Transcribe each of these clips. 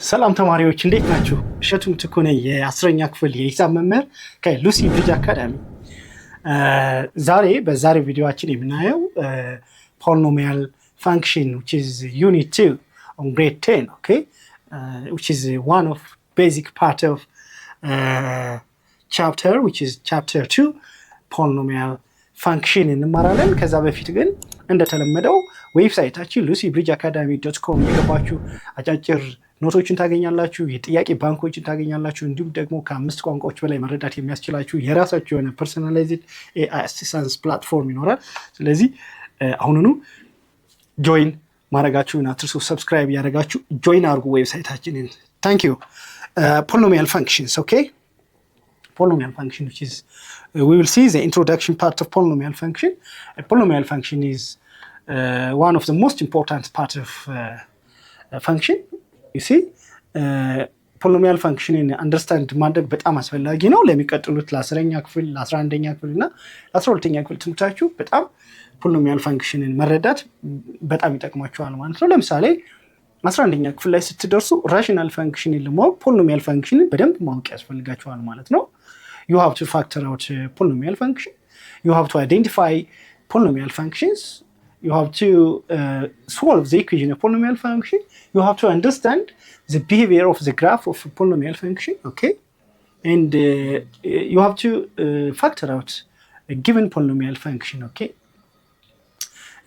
ሰላም ተማሪዎች እንዴት ናችሁ? እሸቱ ምትኩ ነኝ የ10ኛ ክፍል የሂሳብ መምህር ከሉሲ ብሪጅ አካዳሚ። ዛሬ በዛሬው ቪዲዮአችን የምናየው polynomial function which is unit 2 on grade 10, okay? Which is one of basic part of chapter which is chapter 2 polynomial function እንማራለን። ከዛ በፊት ግን እንደተለመደው ዌብሳይታችን lucybridgeacademy.com የገባችሁ አጫጭር ኖቶችን ታገኛላችሁ፣ የጥያቄ ባንኮችን ታገኛላችሁ፣ እንዲሁም ደግሞ ከ5 ቋንቋዎች በላይ መረዳት የሚያስችላችሁ የራሳችሁ የሆነ personalized AI assistance platform ይኖራል። ስለዚህ አሁኑኑ ጆይን ማድረጋችሁን አትርሱ። ሰብስክራይብ ያደርጋችሁ ጆይን አድርጉ ዌብሳይታችንን። Thank you. Polynomial functions, okay? Polynomial function, which is we will see the introduction part of polynomial function. A polynomial function is one of the most important part of function. You see, polynomial function in understand ማድረግ በጣም አስፈላጊ ነው። ለሚቀጥሉት ለ10ኛ ክፍል ለ11ኛ ክፍል እና ለ12ኛ ክፍል ትምህርታችሁ በጣም polynomial functionን መረዳት በጣም ይጠቅማችኋል ማለት ነው። ለምሳሌ 11ኛ ክፍል ላይ ስትደርሱ rational functionን ለማወቅ polynomial functionን በደንብ ማወቅ ያስፈልጋችኋል ማለት ነው። You have to factor out polynomial function. You have to identify polynomial functions. You have to solve the equation of polynomial function. You have to understand the behavior of the graph of a polynomial function, okay? And you have to factor out a given polynomial function, okay?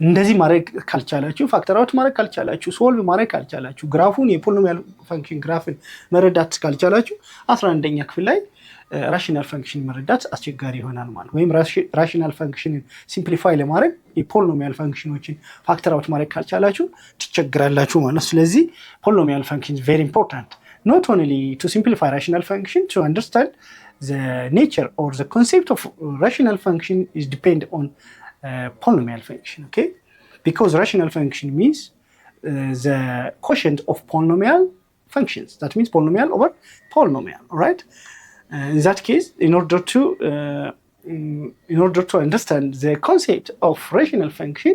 እንደዚህ ማድረግ ካልቻላችሁ ፋክተር አውት ማድረግ ካልቻላችሁ ሶልቭ ማድረግ ካልቻላችሁ ግራፉን የፖሊኖሚያል ፈንክሽን ግራፍን መረዳት ካልቻላችሁ 11ኛ ክፍል ላይ ራሽናል ፈንክሽን መረዳት አስቸጋሪ ይሆናል ማለት ወይም ራሽናል ፈንክሽንን ሲምፕሊፋይ ለማድረግ የፖሊኖሚያል ፈንክሽኖችን ፋክተር አውት ማድረግ ካልቻላችሁ ትቸግራላችሁ ማለት ነው። ስለዚህ polynomial function is very important, not only to simplify rational function, to understand the nature or the concept of rational function is depend on polynomial function, okay? Because rational function means the quotient of polynomial functions. That means polynomial over polynomial, all right? In that case, in order to understand the concept of rational function,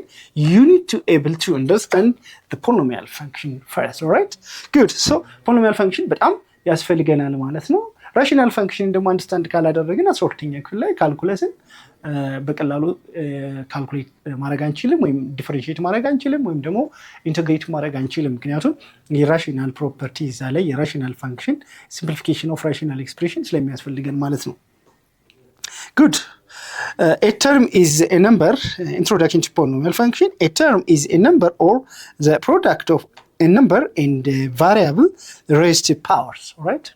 you need to able to understand the polynomial function first, all right? Good. So polynomial function በጣም ያስፈልገናል ማለት ነው። ራሽናል ፈንክሽን ደግሞ አንደርስታንድ ካላደረግን 12ኛ ክፍል ላይ ካልኩለስን በቀላሉ ካልኩሌት ማድረግ አንችልም፣ ወይም ዲፈረንሺየት ማድረግ አንችልም፣ ወይም ደግሞ ኢንተግሬት ማድረግ አንችልም። ምክንያቱም የራሽናል ፕሮፐርቲ እዛ ላይ የራሽናል ፈንክሽን ሲምፕሊፊኬሽን ኦፍ ራሽናል ኤክስፕሬሽን ስለሚያስፈልገን ማለት ነው። ጉድ a term is a number. Introduction to polynomial function. A term is a number or the product of a number and a variable raised to powers, right?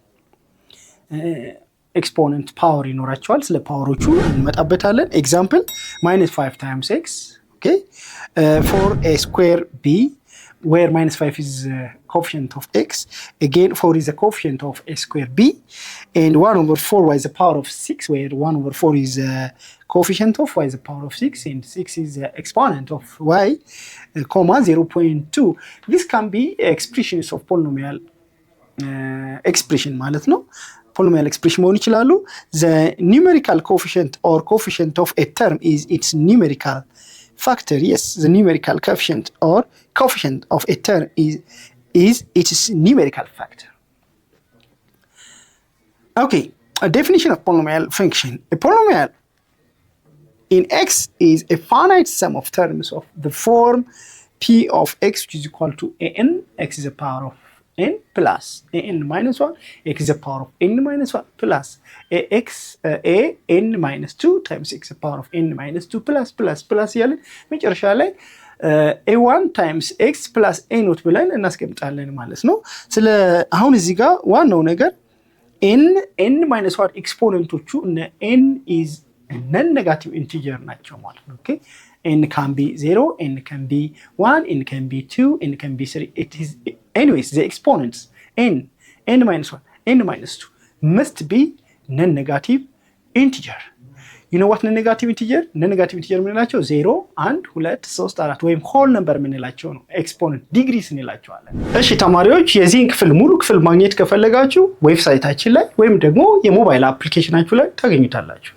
Exponent power ይኖራቸዋል። ስለ ፓወሮቹ እንመጣበታለን። Example -5 times x, okay? For a square b where -5 is coefficient of x, again 4 is the coefficient of a square b, and 1/4 y is the power of 6, where 1/4 is coefficient of y is the power of 6, and 6 is the exponent of y, comma 0.2. This can be expressions of polynomial expression ማለት ነው። polynomial expression መሆን ይችላሉ። The numerical coefficient or coefficient of a term is its numerical factor. Yes, the numerical coefficient or coefficient of a term is its numerical factor. Okay, a definition of polynomial function. A polynomial in x is a finite sum of terms of the form p of x, which is equal to an, x is the power of n plus an minus 1, x is the power of n minus 1 plus n minus 2 times x is the power of n minus 2 plus ያለን መጨረሻ ላይ a1 times x plus a0 ብለን እናስቀምጣለን ማለት ነው። ስለ አሁን እዚህ ጋር ዋናው ነገር n minus 1 ኤክስፖነንቶቹ n is non-negative integer ናቸው ማለት ነው። okay? n can be 0, n can be 1, n can be 2, n can be 3. It is anyways the exponents n minus 1, n minus 2 must be non-negative integer. You know what non-negative integer? Non-negative integer ምንላቸው 0, 1, 2, 3, 4 ወይም whole number ምንላቸው ነው። ኤክስፖነንት ዲግሪስ እንላቸዋለን። እሺ ተማሪዎች የዚህን ክፍል ሙሉ ክፍል ማግኘት ከፈለጋችሁ ዌብሳይታችን ላይ ወይም ደግሞ የሞባይል አፕሊኬሽናችሁ ላይ ታገኙታላችሁ።